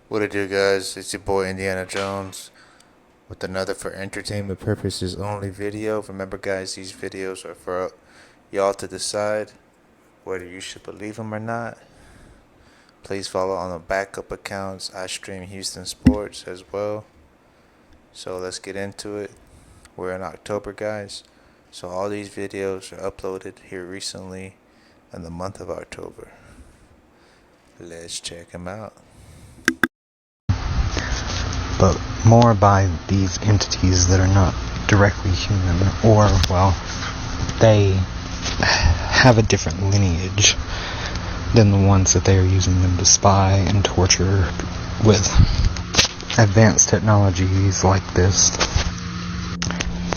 What it do, guys? It's your boy Indiana Jones with another for entertainment purposes only video. Remember, guys, these videos are for y'all to decide whether you should believe them or not. Please follow on the backup accounts. I stream Houston sports as well. So let's get into it. We're in October, guys. So all these videos are uploaded here recently in the month of October. Let's check them out. But more by these entities that are not directly human, or, well, they have a different lineage than the ones that they are using them to spy and torture with advanced technologies like this.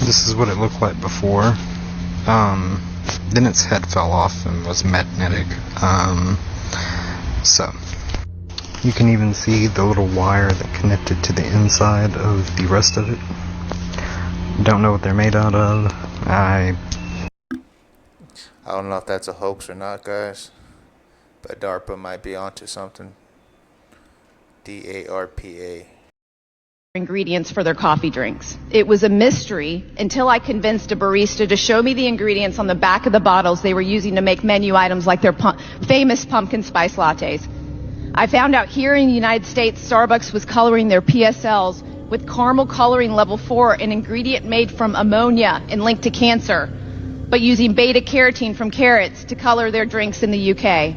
This is what it looked like before. Then its head fell off and was magnetic. So you can even see the little wire that connected to the inside of the rest of it. Don't know what they're made out of. I don't know if that's a hoax or not, guys, but DARPA might be onto something. DARPA. Ingredients for their coffee drinks. It was a mystery until I convinced a barista to show me the ingredients on the back of the bottles they were using to make menu items like their famous pumpkin spice lattes. I found out here in the United States, Starbucks was coloring their PSLs with caramel coloring level 4, an ingredient made from ammonia and linked to cancer, but using beta-carotene from carrots to color their drinks in the UK.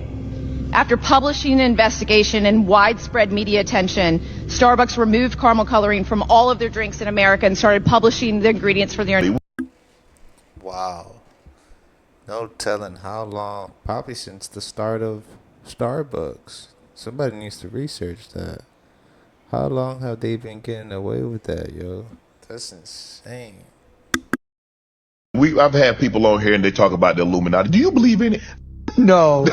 After publishing an investigation and widespread media attention, Starbucks removed caramel coloring from all of their drinks in America and started publishing the ingredients for their... Wow. No telling how long, probably since the start of Starbucks. Somebody needs to research that. How long have they been getting away with that, yo? That's insane. I've had people on here and they talk about the Illuminati. Do you believe in it? No.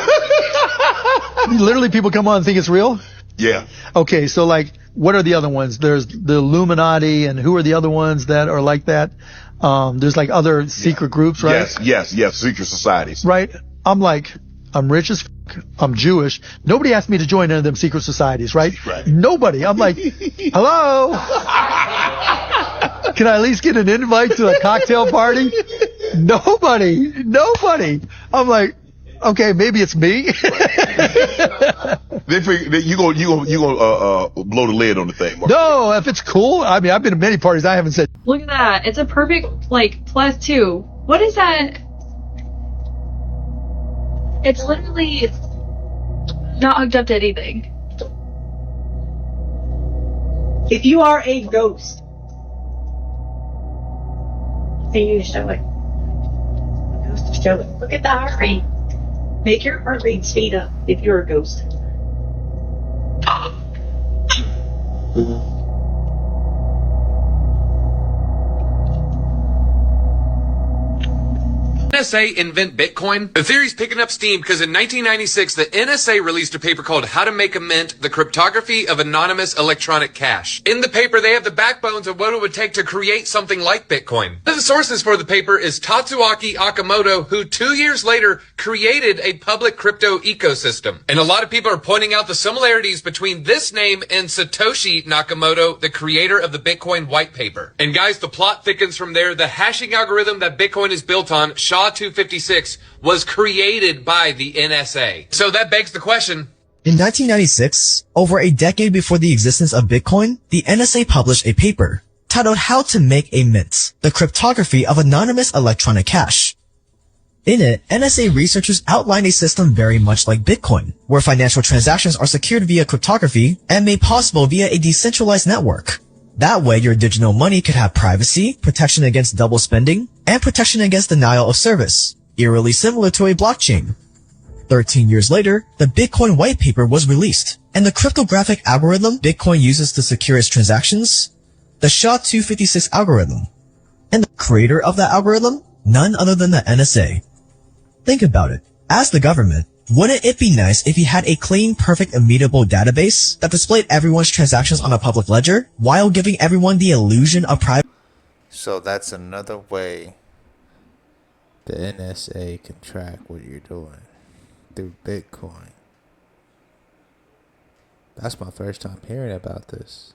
Literally, people come on and think it's real? Yeah. Okay, so like, what are the other ones? There's the Illuminati, and who are the other ones that are like that? There's like other secret groups, right? Yes, secret societies. Right? I'm rich as fuck. I'm Jewish. Nobody asked me to join any of them secret societies, right? Right. Nobody. I'm like, hello? Can I at least get an invite to a cocktail party? Nobody. I'm like, okay, maybe it's me. They figure that you gonna blow the lid on the thing, Mark. No, if it's cool. I mean, I've been to many parties. I haven't said. Look at that. It's a perfect, +2. What is that? It's literally not hooked up to anything. If you are a ghost, then you show it. Ghost show it. Look at the heart rate. Make your heart rate speed up if you're a ghost. NSA invent Bitcoin? The theory's picking up steam because in 1996, the NSA released a paper called How to Make a Mint, the Cryptography of Anonymous Electronic Cash. In the paper, they have the backbones of what it would take to create something like Bitcoin. The sources for the paper is Tatsuaki Akamoto, who 2 years later created a public crypto ecosystem. And a lot of people are pointing out the similarities between this name and Satoshi Nakamoto, the creator of the Bitcoin white paper. And guys, the plot thickens from there. The hashing algorithm that Bitcoin is built on, SHA-256, was created by the NSA. So that begs the question. In 1996, over a decade before the existence of Bitcoin, the NSA published a paper titled How to Make a Mint, the Cryptography of Anonymous Electronic Cash. In it, NSA researchers outlined a system very much like Bitcoin, where financial transactions are secured via cryptography and made possible via a decentralized network. That way, your digital money could have privacy, protection against double spending, and protection against denial of service, eerily similar to a blockchain. 13 years later, the Bitcoin white paper was released, and the cryptographic algorithm Bitcoin uses to secure its transactions, the SHA-256 algorithm. And the creator of that algorithm? None other than the NSA. Think about it. As the government, wouldn't it be nice if you had a clean, perfect, immutable database that displayed everyone's transactions on a public ledger while giving everyone the illusion of privacy? So that's another way the NSA can track what you're doing through Bitcoin. That's my first time hearing about this.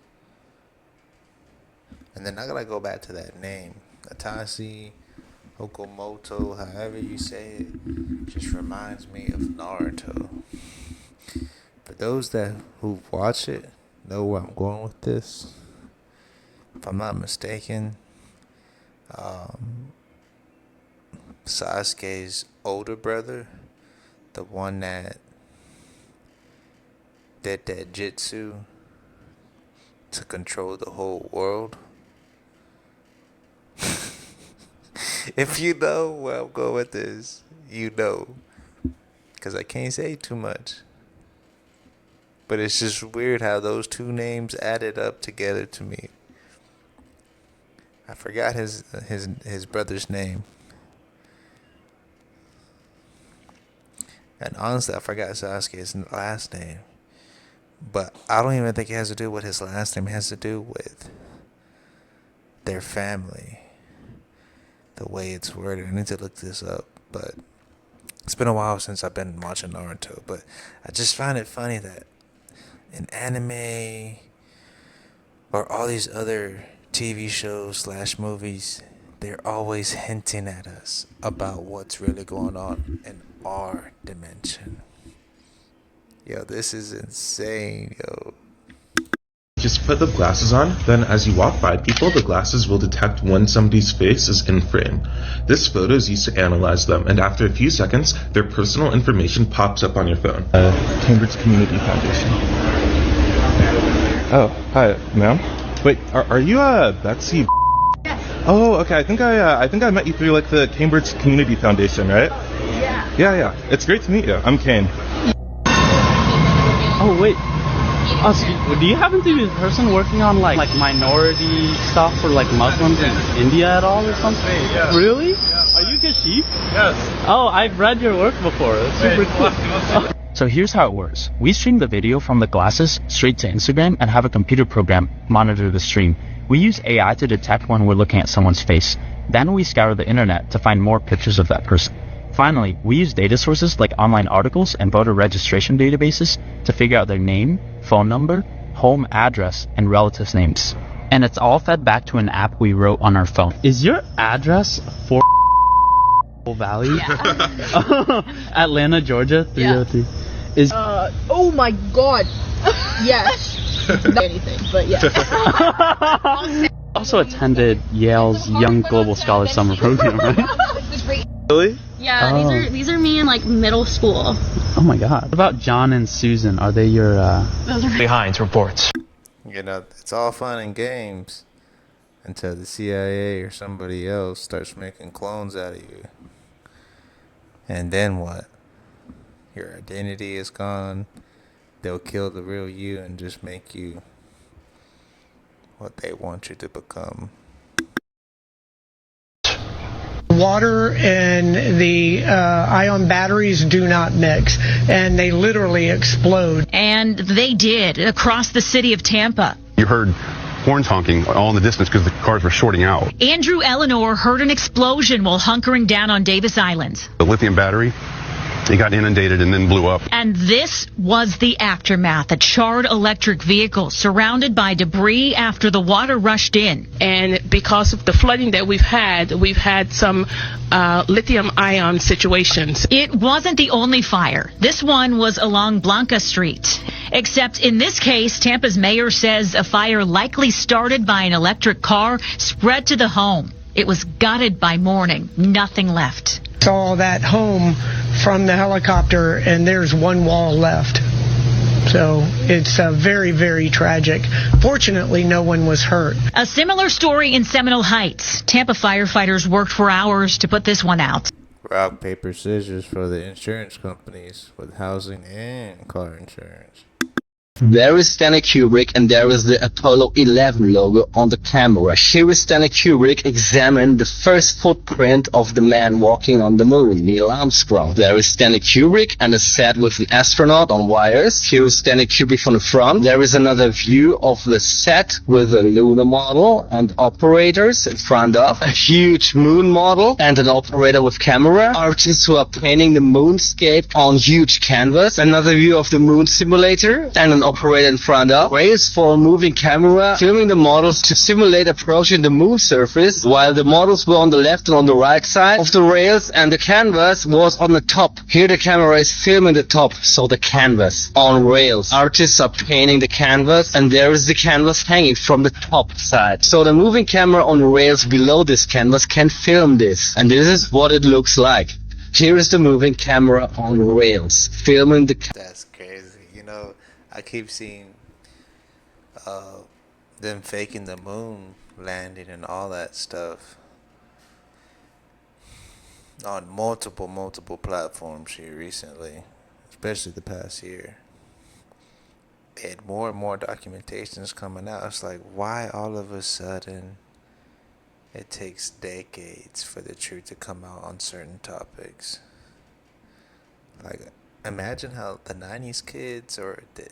And then I gotta go back to that name, Atashi Okamoto, however you say it, just reminds me of Naruto. For those who watch it, know where I'm going with this. If I'm not mistaken, Sasuke's older brother, the one that did that jutsu to control the whole world. If you know where I'm going with this, you know. Because I can't say too much. But it's just weird how those two names added up together to me. I forgot his brother's name. And honestly, I forgot Sasuke's last name. But I don't even think it has to do with his last name. It has to do with their family. The way it's worded. I need to look this up. But it's been a while since I've been watching Naruto. But I just find it funny that in anime or all these other TV shows / movies, they're always hinting at us about what's really going on in our dimension. Yo, this is insane, yo. Just put the glasses on, then as you walk by people, the glasses will detect when somebody's face is in frame. This photo is used to analyze them, and after a few seconds, their personal information pops up on your phone. Cambridge Community Foundation. Oh, hi, ma'am. Wait, are you Betsy? Yes. Oh, okay. I think I met you through like the Cambridge Community Foundation, right? Yeah. Yeah. It's great to meet you. I'm Kane. Oh wait. So do you happen to be the person working on like minority stuff for like Muslims in India at all or something? Yeah. Really? Yeah. Are you Kashif? Yes. Oh, I've read your work before. It's super cool. So here's how it works. We stream the video from the glasses straight to Instagram and have a computer program monitor the stream. We use AI to detect when we're looking at someone's face. Then we scour the internet to find more pictures of that person. Finally, we use data sources like online articles and voter registration databases to figure out their name, phone number, home address, and relatives' names. And it's all fed back to an app we wrote on our phone. Is your address 4 Valley? Yeah. Atlanta, Georgia, 303. Yeah. Is oh my god. Yes. Not anything, but yeah. Also attended Yale's Young Global Scholar Summer Program, right? Really? Yeah, these are me in like middle school. Oh my god. What about John and Susan? Are they your Behind reports? You know, it's all fun and games until the CIA or somebody else starts making clones out of you. And then what? Your identity is gone. They'll kill the real you and just make you what they want you to become. Water and the ion batteries do not mix, and they literally explode. And they did across the city of Tampa. You heard horns honking all in the distance because the cars were shorting out. Andrew Eleanor heard an explosion while hunkering down on Davis Island. The lithium battery, it got inundated and then blew up. And this was the aftermath, a charred electric vehicle surrounded by debris after the water rushed in. And because of the flooding that we've had some lithium ion situations. It wasn't the only fire. This one was along Blanca Street. Except in this case, Tampa's mayor says a fire likely started by an electric car spread to the home. It was gutted by morning. Nothing left. Saw that home from the helicopter, and there's one wall left. So it's very, very tragic. Fortunately, no one was hurt. A similar story in Seminole Heights. Tampa firefighters worked for hours to put this one out. Rock, paper, scissors for the insurance companies with housing and car insurance. There is Stanley Kubrick, and there is the Apollo 11 logo on the camera. Here is Stanley Kubrick examining the first footprint of the man walking on the moon, Neil Armstrong. There is Stanley Kubrick and a set with an astronaut on wires. Here is Stanley Kubrick from the front. There is another view of the set with a lunar model and operators in front of a huge moon model and an operator with camera. Artists who are painting the moonscape on huge canvas. Another view of the moon simulator and an operate in front of, rails for a moving camera, filming the models to simulate approaching the moon surface, while the models were on the left and on the right side of the rails, and the canvas was on the top. Here the camera is filming the top, so the canvas on rails. Artists are painting the canvas, and there is the canvas hanging from the top side. So the moving camera on rails below this canvas can film this, and this is what it looks like. Here is the moving camera on rails, filming the... That's crazy. You know, I keep seeing them faking the moon landing and all that stuff on multiple platforms here recently, especially the past year. And more and more documentations coming out. It's like, why all of a sudden it takes decades for the truth to come out on certain topics? Like, imagine how the 90s kids or the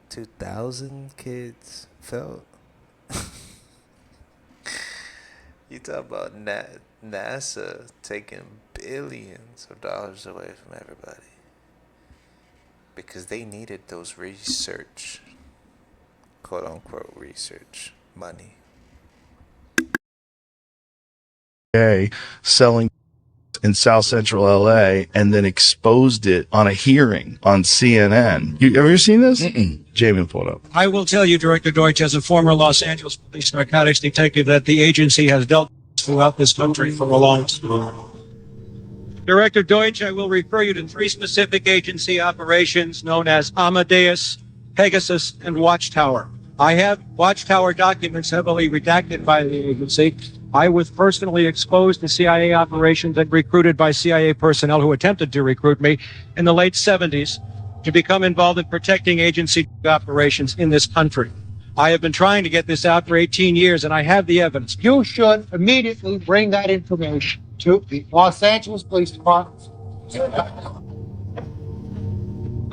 2000 kids felt. You talk about NASA taking billions of dollars away from everybody because they needed those research, quote unquote, research money. Selling in South Central LA and then exposed it on a hearing on CNN. You ever seen this? Jamie, pull it up. I will tell you, Director Deutsch, as a former Los Angeles police narcotics detective, that the agency has dealt throughout this country for a long time. Director Deutsch, I will refer you to 3 specific agency operations known as Amadeus, Pegasus, and Watchtower. I have Watchtower documents heavily redacted by the agency. I was personally exposed to CIA operations and recruited by CIA personnel who attempted to recruit me in the late 70s to become involved in protecting agency operations in this country. I have been trying to get this out for 18 years, and I have the evidence. You should immediately bring that information to the Los Angeles Police Department.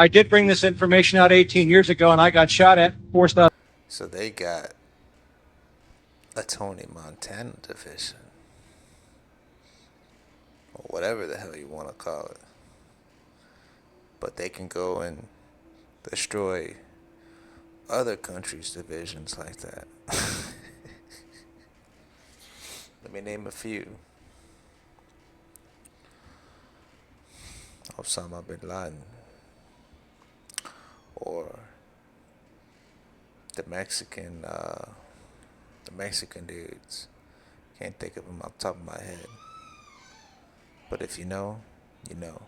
I did bring this information out 18 years ago, and I got shot at, forced out. So they got a Tony Montana division, or whatever the hell you want to call it. But they can go and destroy other countries' divisions like that. Let me name a few. Osama bin Laden, or the Mexican dudes. Can't think of them off the top of my head. But if you know, you know.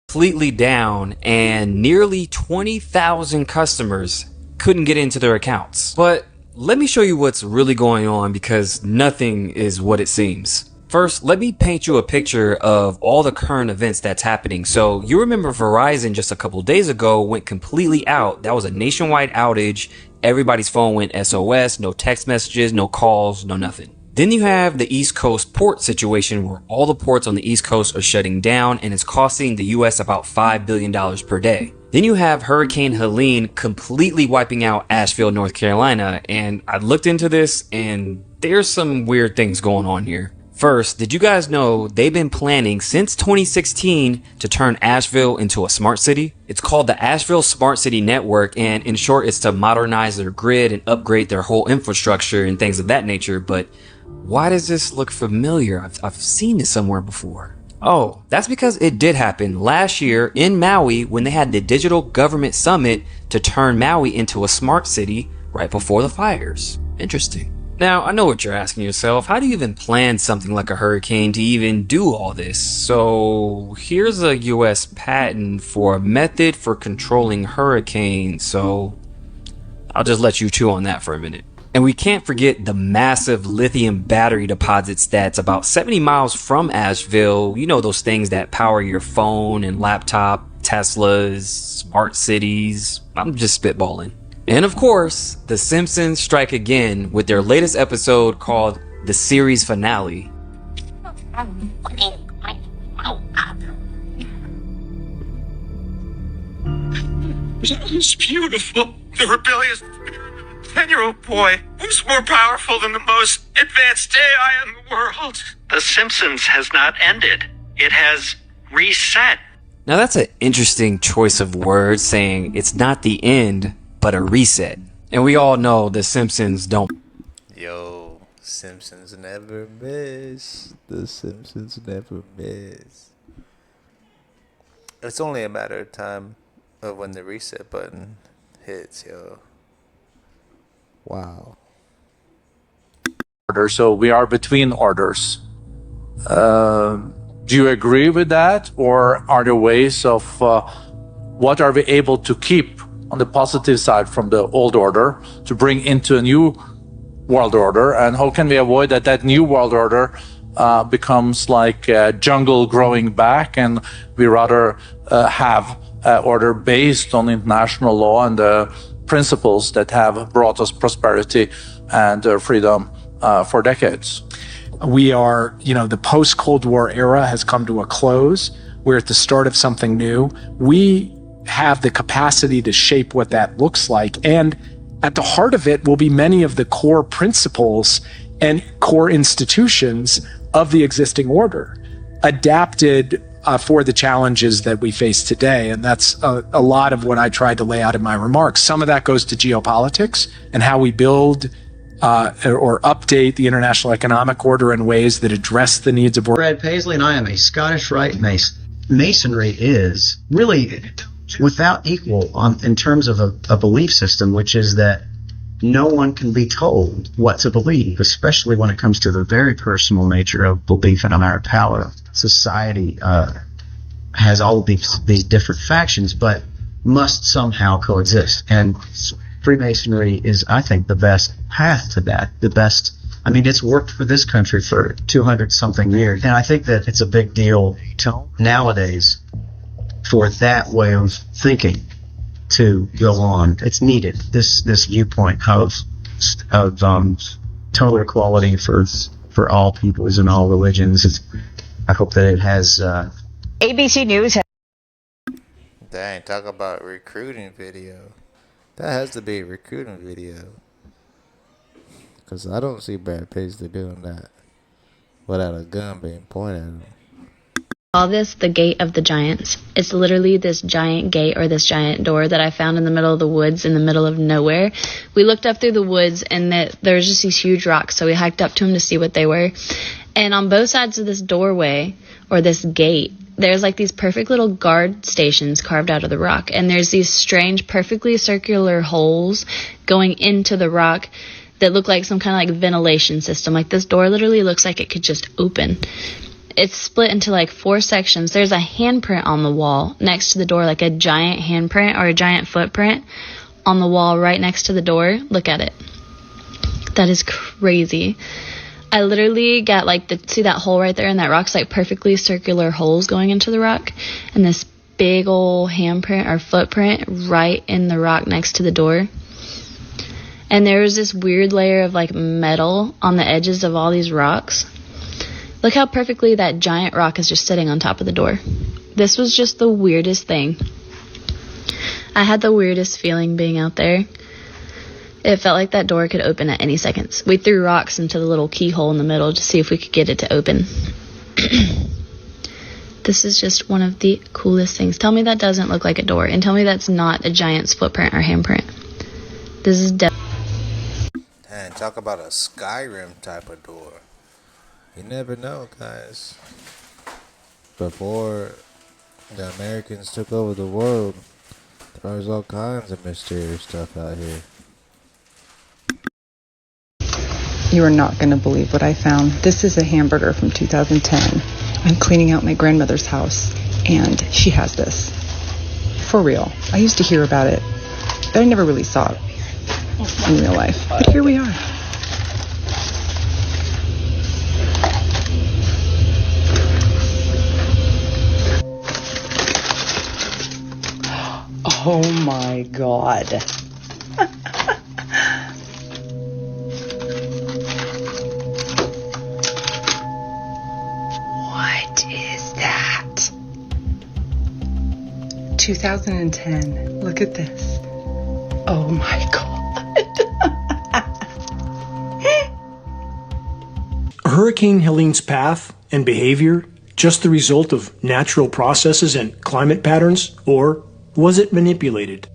Completely down, and nearly 20,000 customers couldn't get into their accounts. But let me show you what's really going on, because nothing is what it seems. First, let me paint you a picture of all the current events that's happening. So you remember Verizon just a couple days ago went completely out. That was a nationwide outage. Everybody's phone went SOS, no text messages, no calls, no nothing. Then you have the East Coast port situation where all the ports on the East Coast are shutting down, and it's costing the US about $5 billion per day. Then you have Hurricane Helene completely wiping out Asheville, North Carolina, and I looked into this and there's some weird things going on here. First, did you guys know they've been planning since 2016 to turn Asheville into a smart city? It's called the Asheville Smart City Network, and in short, it's to modernize their grid and upgrade their whole infrastructure and things of that nature. But why does this look familiar? I've seen this somewhere before. Oh, that's because it did happen last year in Maui when they had the Digital Government Summit to turn Maui into a smart city right before the fires. Interesting. Now, I know what you're asking yourself. How do you even plan something like a hurricane to even do all this? So here's a US patent for a method for controlling hurricanes. So I'll just let you chew on that for a minute. And we can't forget the massive lithium battery deposits that's about 70 miles from Asheville. You know, those things that power your phone and laptop, Teslas, smart cities. I'm just spitballing. And of course, The Simpsons strike again with their latest episode called the series finale. It's beautiful. The rebellious 10-year-old boy who's more powerful than the most advanced AI in the world. The Simpsons has not ended. It has reset. Now that's an interesting choice of words, saying it's not the end, but a reset. And we all know the Simpsons don't. Yo, Simpsons never miss. The Simpsons never miss. It's only a matter of time of when the reset button hits, yo. Wow. Order, so we are between orders. Do you agree with that, or are there ways of what are we able to keep on the positive side from the old order to bring into a new world order, and how can we avoid that new world order becomes like a jungle growing back, and we rather have an order based on international law and the principles that have brought us prosperity and freedom for decades. We are, the post-Cold War era has come to a close. We're at the start of something new. We have the capacity to shape what that looks like. And at the heart of it will be many of the core principles and core institutions of the existing order, adapted for the challenges that we face today. And that's a lot of what I tried to lay out in my remarks. Some of that goes to geopolitics and how we build or update the international economic order in ways that address the needs of... Brad Paisley, and I am a Scottish Rite Mason. Masonry is really without equal in terms of a belief system, which is that no one can be told what to believe, especially when it comes to the very personal nature of belief in a higher power. Society has all these different factions, but must somehow coexist. And Freemasonry is, I think, the best path to that. It's worked for this country for 200-something years. And I think that it's a big deal nowadays for that way of thinking to go on. It's needed, this viewpoint of total equality for all peoples and all religions. I hope that it has... ABC News. Dang, talk about recruiting video. That has to be a recruiting video. Because I don't see Brad Paisley doing that without a gun being pointed at him. Call this the Gate of the Giants. It's literally this giant gate or this giant door that I found in the middle of the woods in the middle of nowhere. We looked up through the woods and there's just these huge rocks, so we hiked up to them to see what they were. And on both sides of this doorway or this gate, there's like these perfect little guard stations carved out of the rock. And there's these strange, perfectly circular holes going into the rock that look like some kind of like ventilation system. Like this door literally looks like it could just open. It's split into like 4 sections. There's a handprint on the wall next to the door, like a giant handprint or a giant footprint on the wall right next to the door. Look at it. That is crazy. I literally got see that hole right there in that rock? It's like perfectly circular holes going into the rock. And this big old handprint or footprint right in the rock next to the door. And there was this weird layer of like metal on the edges of all these rocks. Look how perfectly that giant rock is just sitting on top of the door. This was just the weirdest thing. I had the weirdest feeling being out there. It felt like that door could open at any second. We threw rocks into the little keyhole in the middle to see if we could get it to open. This is just one of the coolest things. Tell me that doesn't look like a door, and tell me that's not a giant's footprint or handprint. This is And talk about a Skyrim type of door. You never know, guys. Before the Americans took over the world, there was all kinds of mysterious stuff out here. You are not going to believe what I found. This is a hamburger from 2010. I'm cleaning out my grandmother's house, and she has this. For real. I used to hear about it, but I never really saw it in real life. But here we are. Oh my God. What is that? 2010. Look at this. Oh my God. Hurricane Helene's path and behavior just the result of natural processes and climate patterns, or was it manipulated?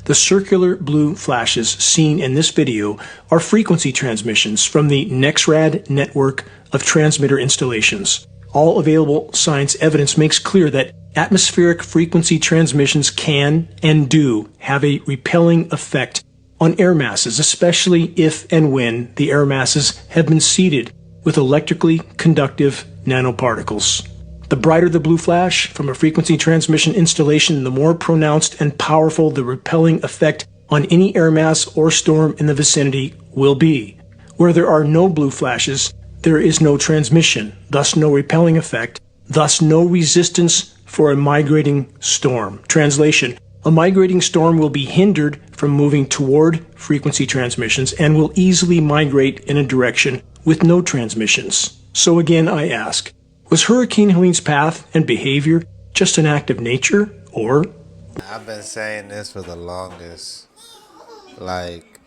The circular blue flashes seen in this video are frequency transmissions from the NexRad network of transmitter installations. All available science evidence makes clear that atmospheric frequency transmissions can and do have a repelling effect on air masses, especially if and when the air masses have been seeded with electrically conductive nanoparticles. The brighter the blue flash from a frequency transmission installation, the more pronounced and powerful the repelling effect on any air mass or storm in the vicinity will be. Where there are no blue flashes, there is no transmission, thus no repelling effect, thus no resistance for a migrating storm. Translation: a migrating storm will be hindered from moving toward frequency transmissions and will easily migrate in a direction with no transmissions. So again, I ask, was Hurricane Helene's path and behavior just an act of nature, or? I've been saying this for the longest. Like,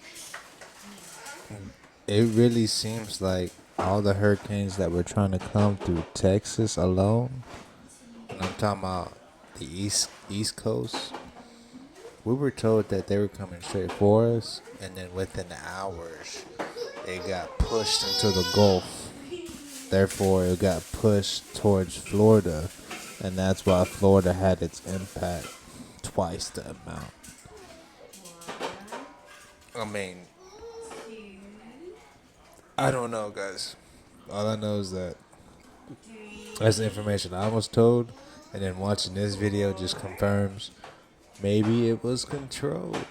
it really seems like all the hurricanes that were trying to come through Texas alone, and I'm talking about the East Coast, we were told that they were coming straight for us, and then within hours, they got pushed into the Gulf. Therefore, it got pushed towards Florida, and that's why Florida had its impact twice the amount. I mean, I don't know, guys. All I know is that that's the information I was told, and then watching this video just confirms maybe it was controlled.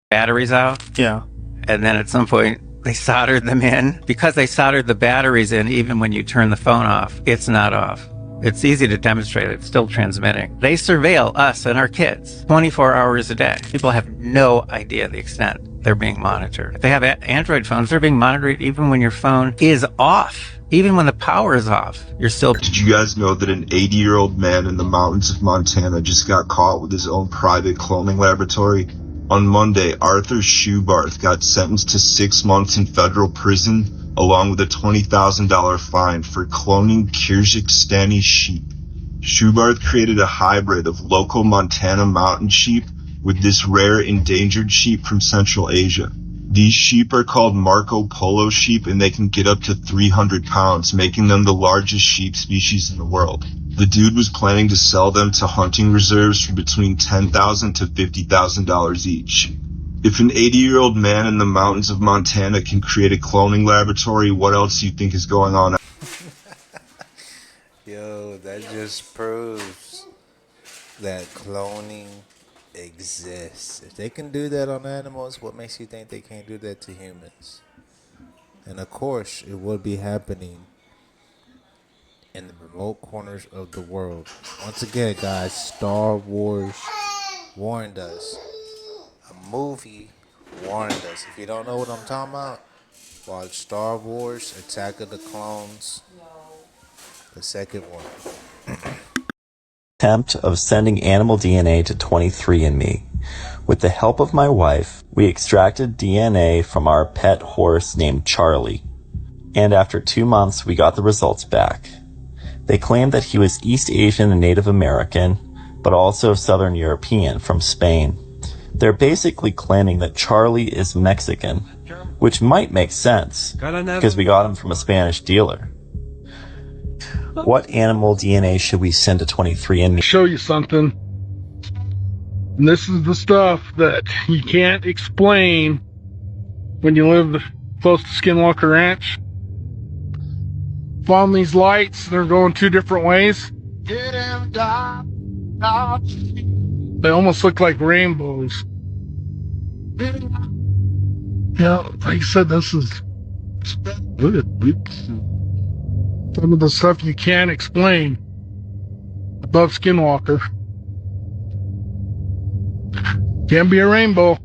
Batteries out. Yeah. And then at some point, they soldered them in. Because they soldered the batteries in, even when you turn the phone off, it's not off. It's easy to demonstrate. It's still transmitting. They surveil us and our kids 24 hours a day. People have no idea the extent they're being monitored. If they have Android phones, they're being monitored even when your phone is off. Even when the power is off, you're still... Did you guys know that an 80-year-old man in the mountains of Montana just got caught with his own private cloning laboratory? On Monday, Arthur Schubarth got sentenced to 6 months in federal prison, along with a $20,000 fine for cloning Kyrgyzstani sheep. Schubarth created a hybrid of local Montana mountain sheep with this rare endangered sheep from Central Asia. These sheep are called Marco Polo sheep, and they can get up to 300 pounds, making them the largest sheep species in the world. The dude was planning to sell them to hunting reserves for between $10,000 to $50,000 each. If an 80-year-old man in the mountains of Montana can create a cloning laboratory, what else do you think is going on? Yo, that just proves that cloning exists. If they can do that on animals, what makes you think they can't do that to humans? And of course, it would be happening in the remote corners of the world. Once again, guys, Star Wars warned us. A movie warned us. If you don't know what I'm talking about, watch Star Wars Attack of the Clones, the second one. Attempt of sending animal DNA to 23andMe. With the help of my wife, we extracted DNA from our pet horse named Charlie. And after 2 months, we got the results back. They claimed that he was East Asian and Native American, but also Southern European from Spain. They're basically claiming that Charlie is Mexican, which might make sense, because we got him from a Spanish dealer. What animal DNA should we send to 23andMe? Show you something. And this is the stuff that you can't explain when you live close to Skinwalker Ranch. Found these lights, they're going 2 different ways. They almost look like rainbows. Yeah, like I said, this is some of the stuff you can't explain above Skinwalker. Can be a rainbow.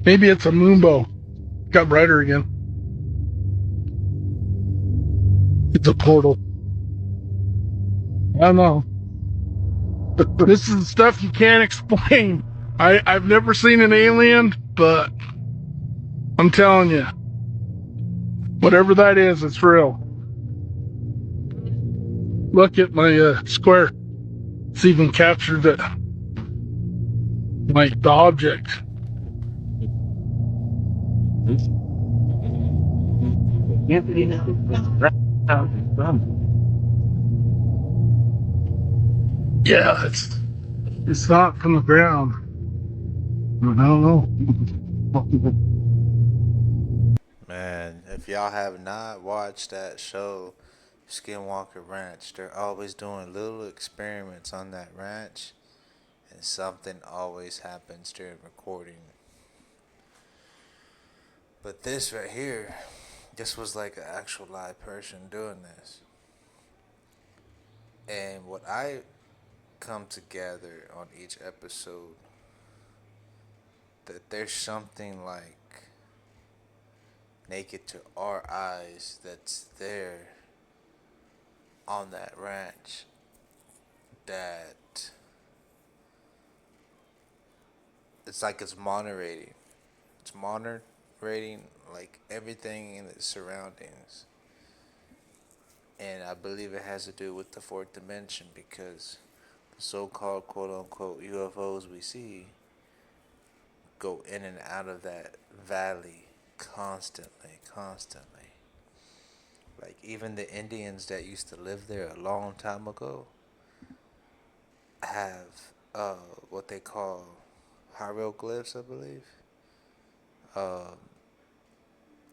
Maybe it's a moonbow. Got brighter again. It's a portal. I don't know. But this is stuff you can't explain. I've never seen an alien, but I'm telling you, whatever that is, it's real. Look at my square. It's even captured the object. Yeah, it's not from the ground. I don't know. Man, if y'all have not watched that show, Skinwalker Ranch, they're always doing little experiments on that ranch, and something always happens during recording. But this right here, this was like an actual live person doing this. And what I come to gather on each episode, that there's something like naked to our eyes that's there on that ranch that it's like it's moderating. It's moderating like everything in its surroundings. And I believe it has to do with the fourth dimension, because the so-called quote-unquote UFOs we see go in and out of that valley constantly. Like even the Indians that used to live there a long time ago have what they call hieroglyphs, I believe,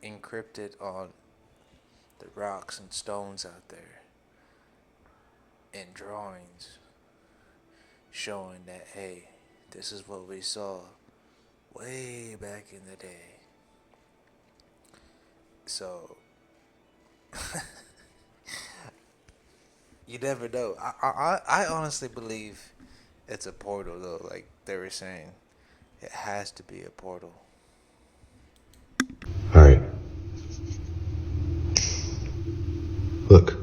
encrypted on the rocks and stones out there in drawings showing that, hey, this is what we saw way back in the day. So you never know. I honestly believe it's a portal though, like they were saying. It has to be a portal. Alright. Look.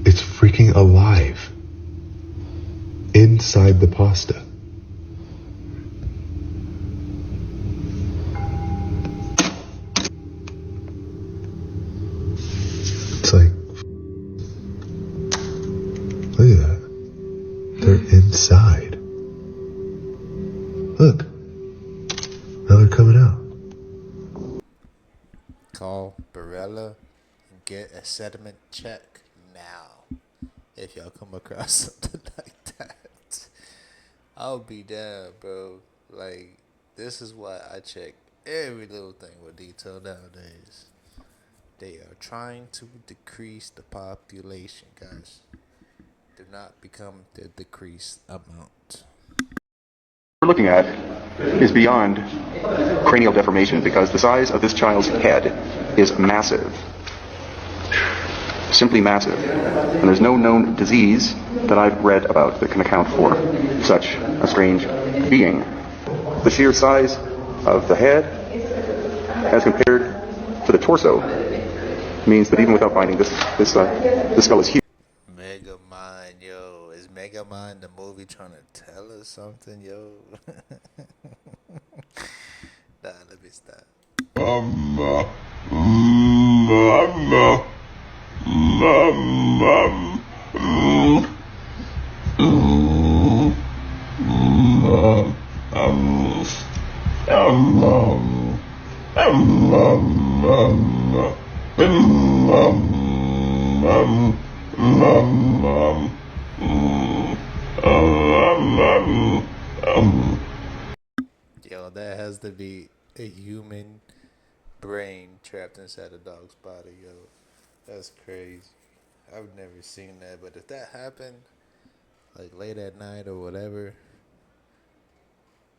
It's freaking alive. Inside the pasta. It's like, look at that. They're inside. Look. Now they're coming out. Call Barella and get a sediment check now. If y'all come across something like that, I'll be down, bro. Like, this is why I check every little thing with detail nowadays. They are trying to decrease the population, guys. Do not become the decreased amount. What we're looking at is beyond cranial deformation, because the size of this child's head is massive. Simply massive. And there's no known disease that I've read about that can account for such a strange being. The sheer size of the head as compared to the torso means that even without binding, this skull is huge. Megamind, yo. Is Megamind the movie trying to tell us something, yo? Nah, let me stop. Yo, that has to be a human brain trapped inside a dog's body, yo. That's crazy. I've never seen that, but if that happened, like late at night or whatever,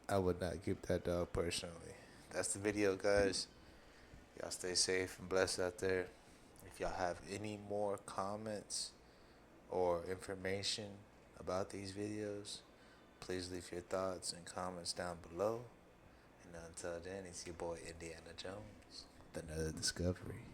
I would not keep that dog personally. That's the video, guys. Y'all stay safe and blessed out there. If y'all have any more comments or information about these videos, please leave your thoughts and comments down below. And until then, it's your boy Indiana Jones with another discovery.